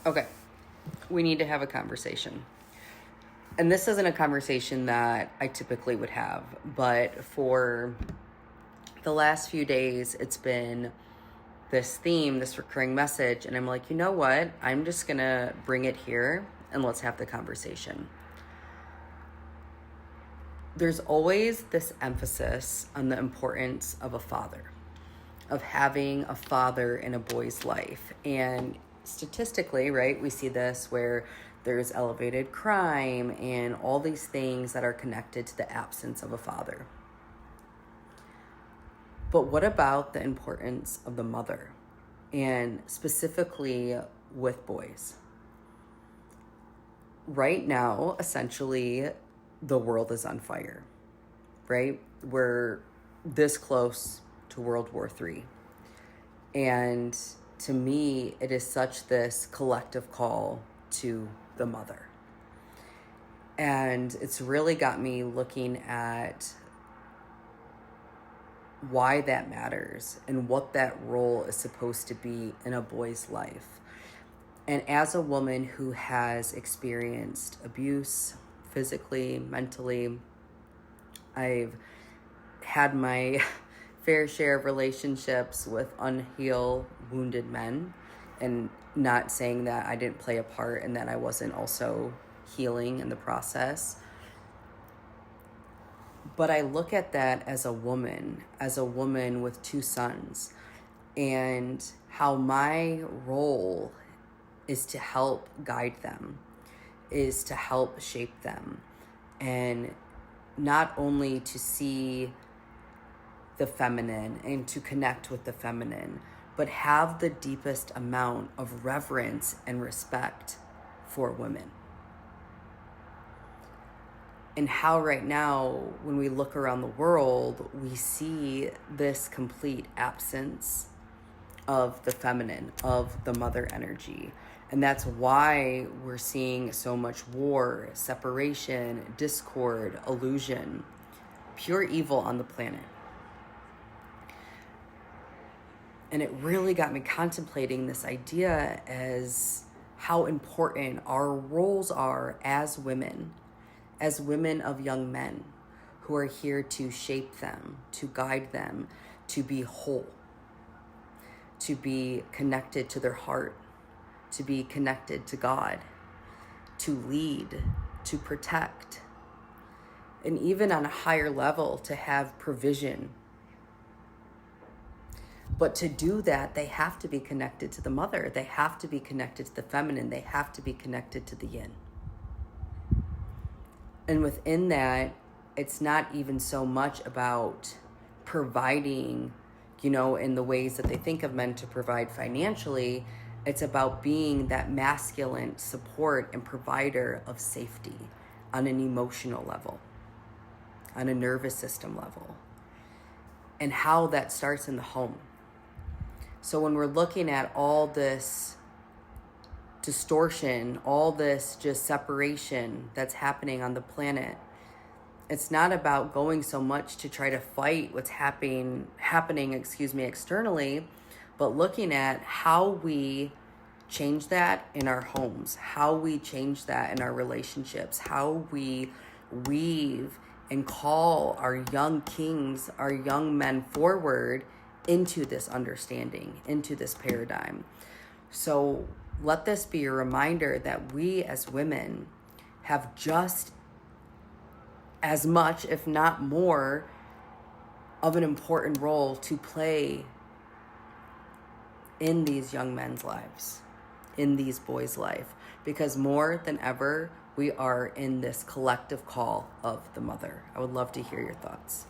Okay, we need to have a conversation. And this isn't a conversation that I typically would have, but for the last few days, it's been this theme, this recurring message. And I'm like, you know what? I'm just going to bring it here and let's have the conversation. There's always this emphasis on the importance of a father, of having a father in a boy's life. And statistically, right, we see this where there's elevated crime and all these things that are connected to the absence of a father. But what about the importance of the mother, and specifically with boys? Right now, essentially, the world is on fire, right? We're this close to World War III. And to me, it is such this collective call to the mother. And it's really got me looking at why that matters and what that role is supposed to be in a boy's life. And as a woman who has experienced abuse physically, mentally, I've had my fair share of relationships with unhealed, wounded men, and not saying that I didn't play a part and that I wasn't also healing in the process. But I look at that as a woman with two sons, and how my role is to help guide them, is to help shape them, and not only to see the feminine and to connect with the feminine, but have the deepest amount of reverence and respect for women. And how right now, when we look around the world, we see this complete absence of the feminine, of the mother energy. And that's why we're seeing so much war, separation, discord, illusion, pure evil on the planet. And it really got me contemplating this idea as how important our roles are as women of young men who are here to shape them, to guide them, to be whole, to be connected to their heart, to be connected to God, to lead, to protect, and even on a higher level, to have provision. But to do that, they have to be connected to the mother. They have to be connected to the feminine. They have to be connected to the yin. And within that, it's not even so much about providing, in the ways that they think of men to provide financially. It's about being that masculine support and provider of safety on an emotional level, on a nervous system level, and how that starts in the home. So when we're looking at all this distortion, all this just separation that's happening on the planet, it's not about going so much to try to fight what's happening externally, but looking at how we change that in our homes, how we change that in our relationships, how we weave and call our young kings, our young men forward into this understanding, into this paradigm. So let this be a reminder that we as women have just as much, if not more, of an important role to play in these young men's lives, in these boys' life, because more than ever, we are in this collective call of the mother. I would love to hear your thoughts.